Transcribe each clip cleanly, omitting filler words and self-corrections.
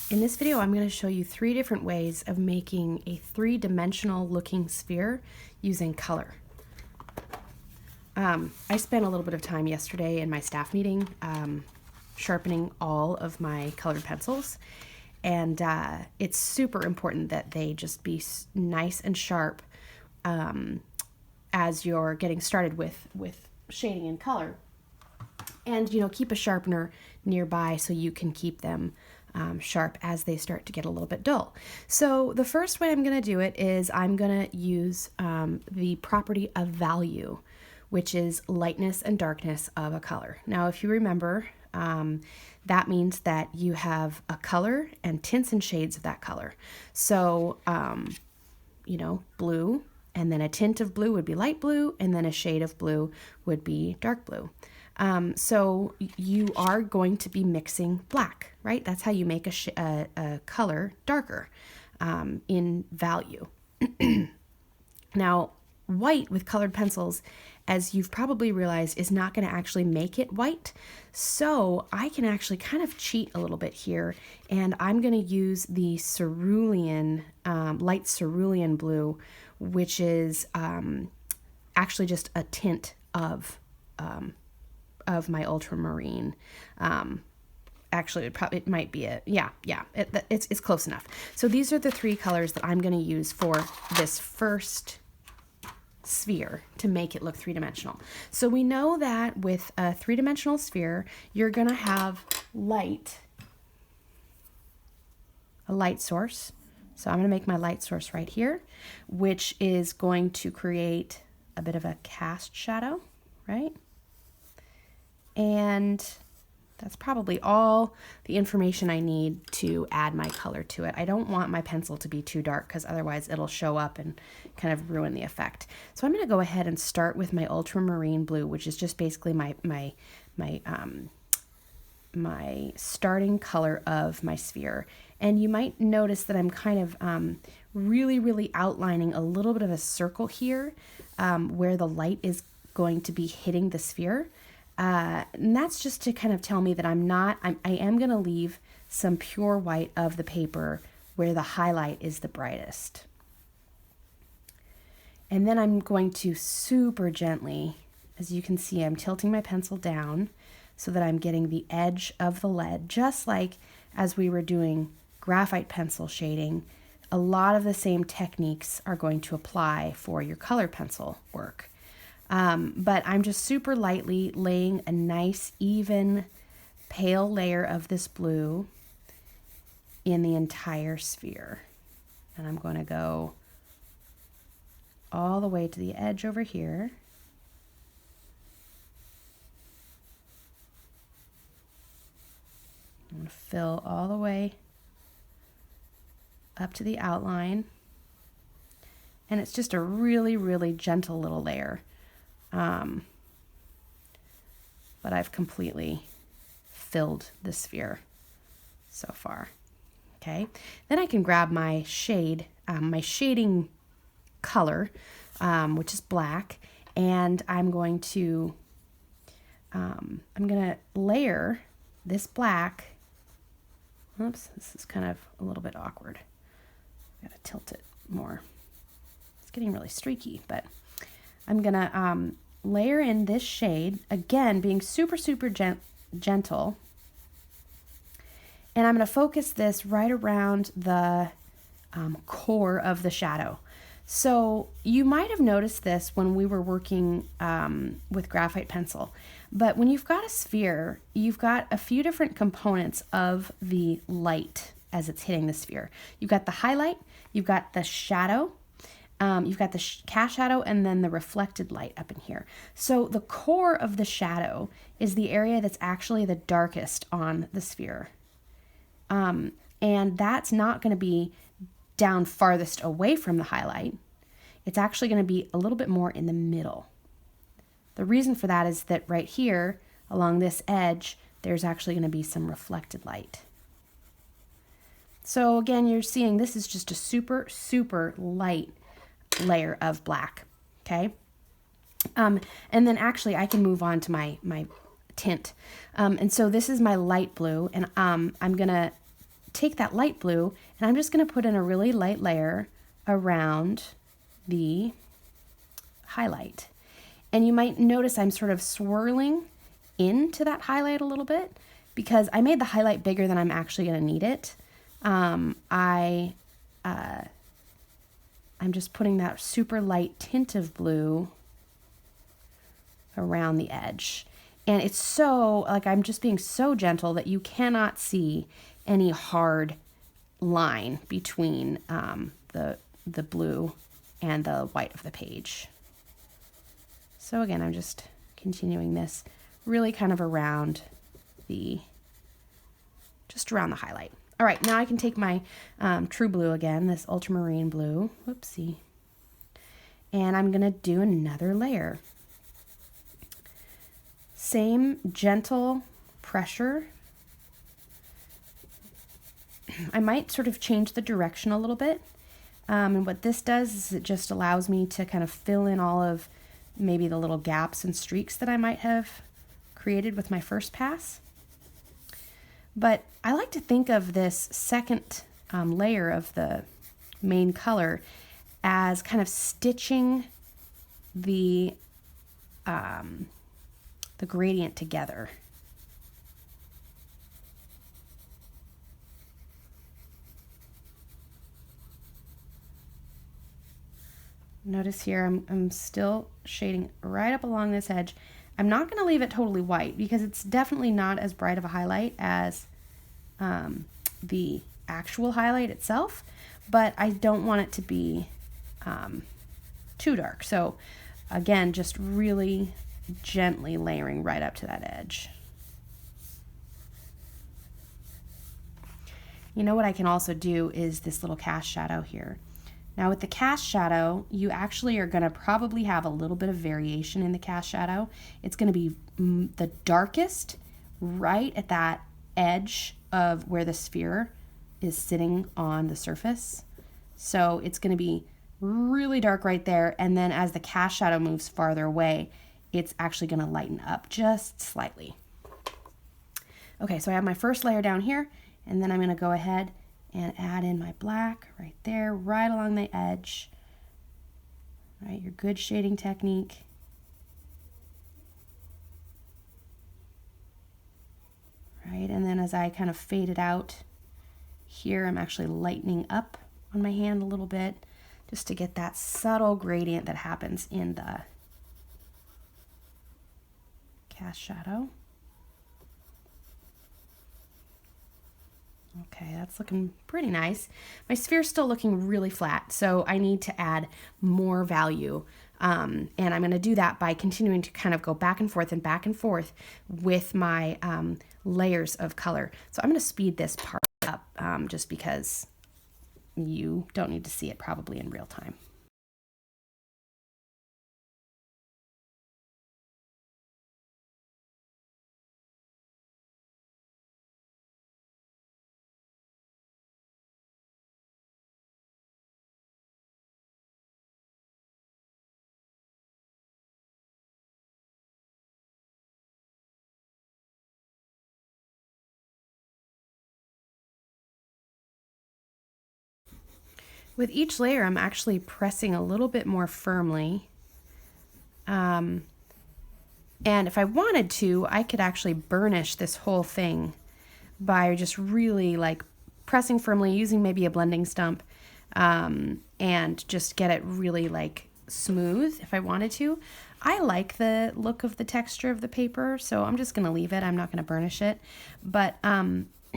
In this video, I'm going to show you 3 different ways of making a 3-dimensional looking sphere using color. I spent a little bit of time yesterday in my staff meeting sharpening all of my colored pencils, and it's super important that they just be nice and sharp as you're getting started with shading and color. And, keep a sharpener nearby so you can keep them sharp as they start to get a little bit dull. So the first way I'm going to do it is I'm going to use the property of value, which is lightness and darkness of a color. Now, if you remember, that means that you have a color and tints and shades of that color. So, blue, and then a tint of blue would be light blue, and then a shade of blue would be dark blue. So you are going to be mixing black, right? That's how you make a color darker in value. Now, white with colored pencils, as you've probably realized, is not going to actually make it white. So I can actually kind of cheat a little bit here, and I'm going to use the cerulean, light cerulean blue, which is actually just a tint of my ultramarine. Actually, it might be it's close enough. So these are the 3 colors that I'm going to use for this first sphere to make it look 3-dimensional. So we know that with a 3-dimensional sphere, you're going to have a light source. So I'm going to make my light source right here, which is going to create a bit of a cast shadow, right? And that's probably all the information I need to add my color to it. I don't want my pencil to be too dark because otherwise it'll show up and kind of ruin the effect. So I'm going to go ahead and start with my ultramarine blue, which is just basically my starting color of my sphere. And you might notice that I'm kind of really outlining a little bit of a circle here where the light is going to be hitting the sphere. And that's just to kind of tell me that I am going to leave some pure white of the paper where the highlight is the brightest. And then I'm going to super gently, as you can see, I'm tilting my pencil down so that I'm getting the edge of the lead, just like as we were doing graphite pencil shading. A lot of the same techniques are going to apply for your color pencil work. But I'm just super lightly laying a nice, even, pale layer of this blue in the entire sphere. And I'm going to go all the way to the edge over here. I'm going to fill all the way up to the outline. And it's just a really gentle little layer. But I've completely filled the sphere so far. Okay, then I can grab my shade, my shading color, which is black, and I'm going to layer this black. Oops, this is kind of a little bit awkward. I've got to tilt it more. It's getting really streaky, but I'm going to layer in this shade, again, being super gentle. And I'm going to focus this right around the core of the shadow. So you might have noticed this when we were working with graphite pencil. But when you've got a sphere, you've got a few different components of the light as it's hitting the sphere. You've got the highlight, you've got the shadow, you've got the cast shadow, and then the reflected light up in here. So the core of the shadow is the area that's actually the darkest on the sphere. And that's not going to be down farthest away from the highlight. It's actually going to be a little bit more in the middle. The reason for that is that right here, along this edge, there's actually going to be some reflected light. So again, you're seeing this is just a super light layer of black, okay? And then actually I can move on to my tint. And so this is my light blue, and I'm gonna take that light blue and I'm just going to put in a really light layer around the highlight. And you might notice I'm sort of swirling into that highlight a little bit because I made the highlight bigger than I'm actually going to need it. I'm just putting that super light tint of blue around the edge. And it's so, like, I'm just being so gentle that you cannot see any hard line between the blue and the white of the page. So again, I'm just continuing this really kind of around just around the highlight. All right, now I can take my true blue again, this ultramarine blue, whoopsie, and I'm gonna do another layer. Same gentle pressure. I might sort of change the direction a little bit. And what this does is it just allows me to kind of fill in all of maybe the little gaps and streaks that I might have created with my first pass. But I like to think of this second layer of the main color as kind of stitching the gradient together. Notice here I'm still shading right up along this edge. I'm not going to leave it totally white because it's definitely not as bright of a highlight as the actual highlight itself, but I don't want it to be too dark. So again, just really gently layering right up to that edge. You know what I can also do is this little cast shadow here. Now with the cast shadow, you actually are going to probably have a little bit of variation in the cast shadow. It's going to be the darkest right at that edge of where the sphere is sitting on the surface. So it's going to be really dark right there, and then as the cast shadow moves farther away, it's actually going to lighten up just slightly. Okay, so I have my first layer down here, and then I'm going to go ahead and add in my black right there, right along the edge. Right, your good shading technique. Right, and then as I kind of fade it out here, I'm actually lightening up on my hand a little bit just to get that subtle gradient that happens in the cast shadow. Okay, that's looking pretty nice. My sphere's still looking really flat, so I need to add more value. And I'm going to do that by continuing to kind of go back and forth with my layers of color. So I'm going to speed this part up just because you don't need to see it probably in real time. With each layer, I'm actually pressing a little bit more firmly. And if I wanted to, I could actually burnish this whole thing by just really like pressing firmly, using maybe a blending stump, and just get it really like smooth if I wanted to. I like the look of the texture of the paper, so I'm just gonna leave it. I'm not gonna burnish it. But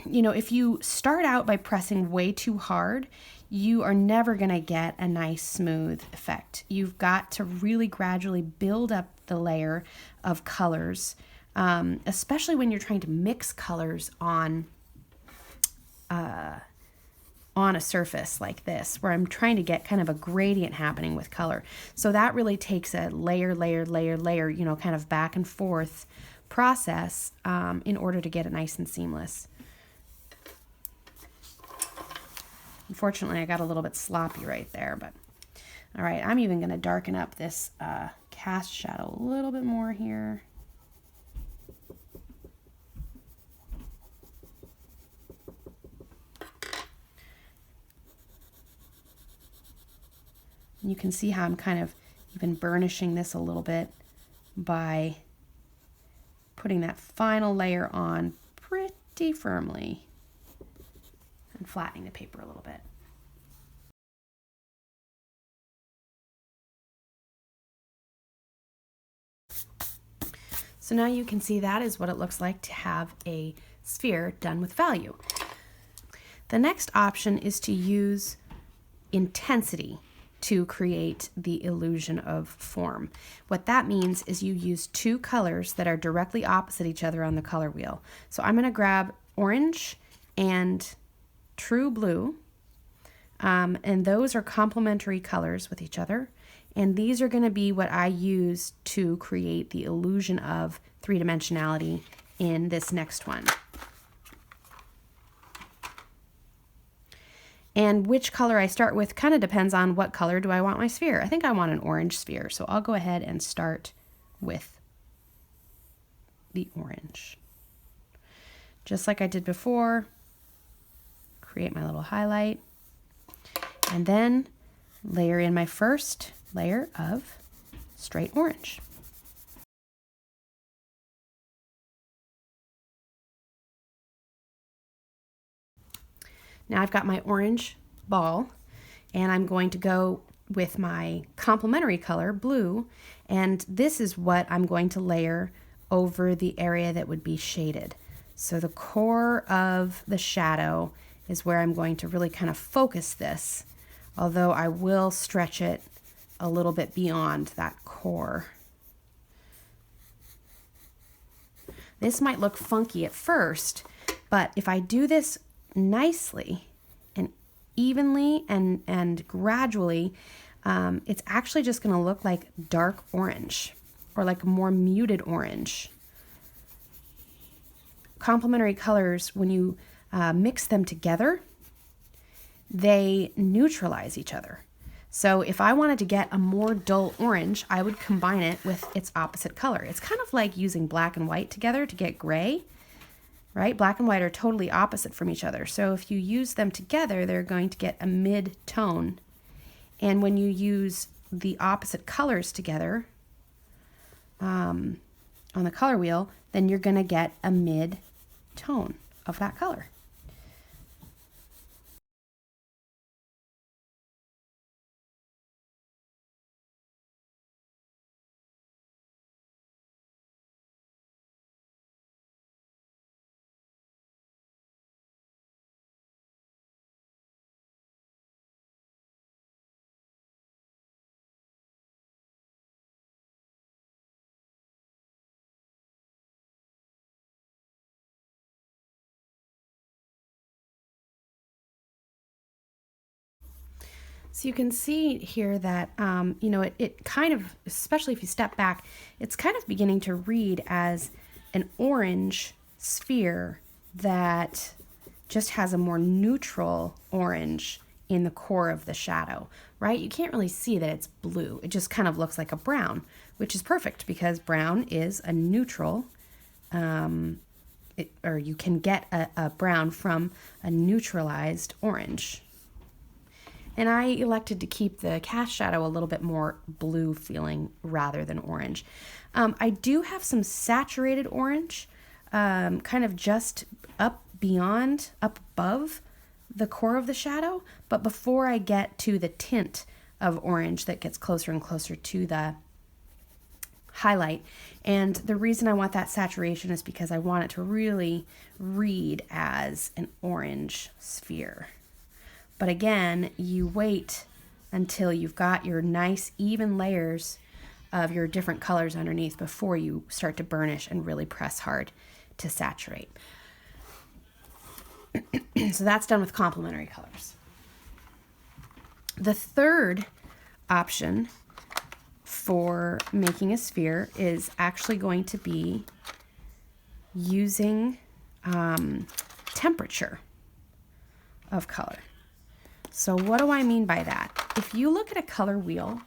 you know, if you start out by pressing way too hard, you are never going to get a nice smooth effect. You've got to really gradually build up the layer of colors, especially when you're trying to mix colors on a surface like this, where I'm trying to get kind of a gradient happening with color. So that really takes a layer, you know, kind of back and forth process in order to get it nice and seamless. Unfortunately, I got a little bit sloppy right there, but all right, I'm even going to darken up this cast shadow a little bit more here. You can see how I'm kind of even burnishing this a little bit by putting that final layer on pretty firmly and flattening the paper a little bit. So now you can see that is what it looks like to have a sphere done with value. The next option is to use intensity to create the illusion of form. What that means is you use two colors that are directly opposite each other on the color wheel. So I'm going to grab orange and true blue, and those are complementary colors with each other. And these are going to be what I use to create the illusion of three-dimensionality in this next one. And which color I start with kind of depends on what color do I want my sphere. I think I want an orange sphere, so I'll go ahead and start with the orange. Just like I did before, create my little highlight, and then layer in my first layer of straight orange. Now I've got my orange ball, and I'm going to go with my complementary color, blue, and this is what I'm going to layer over the area that would be shaded. So the core of the shadow is where I'm going to really kind of focus this, although I will stretch it a little bit beyond that core. This might look funky at first, but if I do this nicely and evenly and gradually, it's actually just going to look like dark orange or like more muted orange. Complementary colors, when you mix them together, they neutralize each other. So if I wanted to get a more dull orange, I would combine it with its opposite color. It's kind of like using black and white together to get gray, right? Black and white are totally opposite from each other. So if you use them together, they're going to get a mid-tone. And when you use the opposite colors together on the color wheel, then you're going to get a mid-tone of that color. So you can see here that, it kind of, especially if you step back, it's kind of beginning to read as an orange sphere that just has a more neutral orange in the core of the shadow, right? You can't really see that it's blue. It just kind of looks like a brown, which is perfect because brown is a neutral, or you can get a brown from a neutralized orange. And I elected to keep the cast shadow a little bit more blue feeling rather than orange. I do have some saturated orange, kind of just up above the core of the shadow, but before I get to the tint of orange that gets closer and closer to the highlight. And the reason I want that saturation is because I want it to really read as an orange sphere. But again, you wait until you've got your nice even layers of your different colors underneath before you start to burnish and really press hard to saturate. So that's done with complementary colors. The third option for making a sphere is actually going to be using temperature of color. So what do I mean by that? If you look at a color wheel,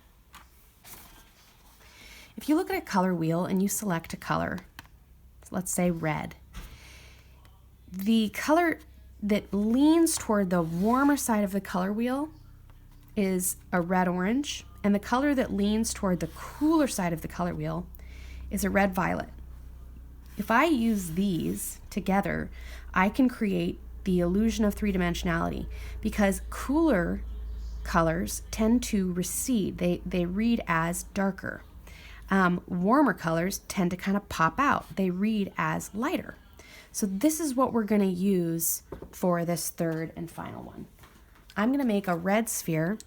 and you select a color, let's say red, the color that leans toward the warmer side of the color wheel is a red-orange, and the color that leans toward the cooler side of the color wheel is a red-violet. If I use these together, I can create the illusion of three-dimensionality, because cooler colors tend to recede. They read as darker. Warmer colors tend to kind of pop out. They read as lighter. So this is what we're going to use for this third and final one. I'm going to make a red sphere.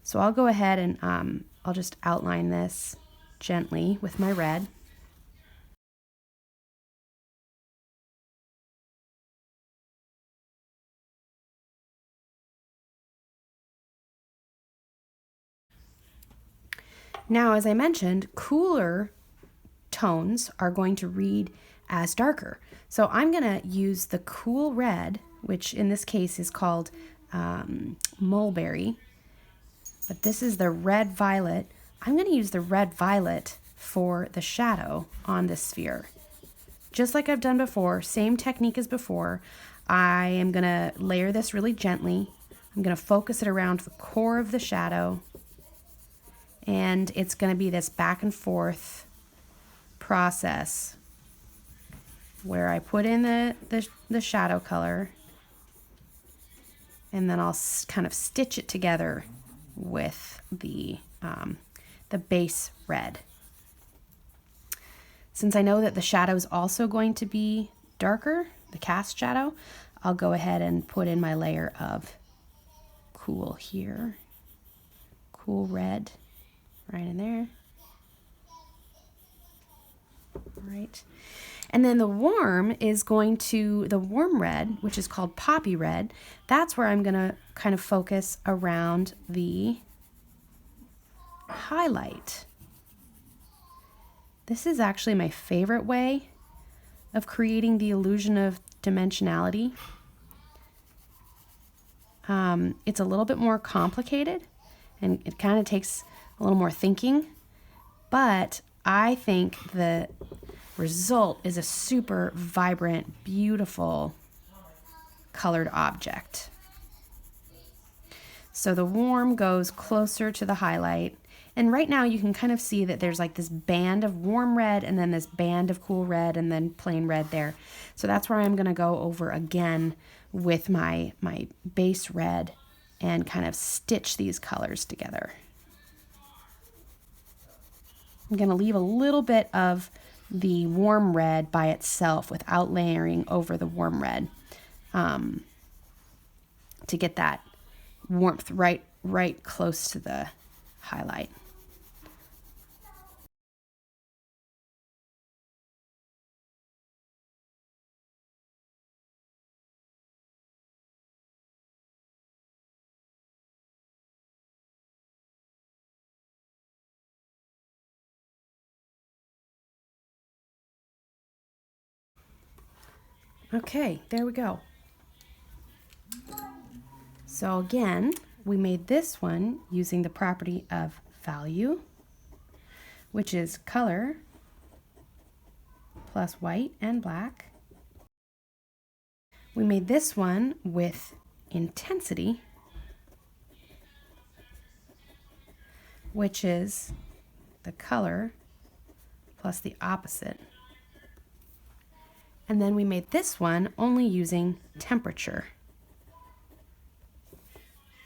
So I'll go ahead and I'll just outline this gently with my red. Now, as I mentioned, cooler tones are going to read as darker. So I'm going to use the cool red, which in this case is called mulberry, but this is the red violet. I'm going to use the red violet for the shadow on this sphere. Just like I've done before, same technique as before. I am going to layer this really gently. I'm going to focus it around the core of the shadow, and it's going to be this back and forth process where I put in the shadow color, and then I'll kind of stitch it together with the base red. Since I know that the shadow is also going to be darker, the cast shadow, I'll go ahead and put in my layer of cool here, cool red right in there. All right. And then the warm is going to, the warm red, which is called poppy red, that's where I'm going to kind of focus around the highlight. This is actually my favorite way of creating the illusion of dimensionality. It's a little bit more complicated, and it kind of takes a little more thinking, but I think the result is a super vibrant, beautiful colored object. So the warm goes closer to the highlight, and right now you can kind of see that there's like this band of warm red and then this band of cool red and then plain red there. So that's where I'm going to go over again with my base red and kind of stitch these colors together. I'm going to leave a little bit of the warm red by itself without layering over the warm red to get that warmth right close to the highlight. Okay, there we go. So again, we made this one using the property of value, which is color plus white and black. We made this one with intensity, which is the color plus the opposite. And then we made this one only using temperature,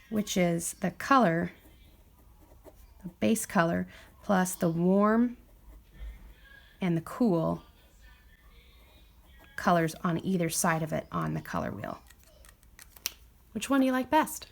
which is the color, the base color, plus the warm and the cool colors on either side of it on the color wheel. Which one do you like best?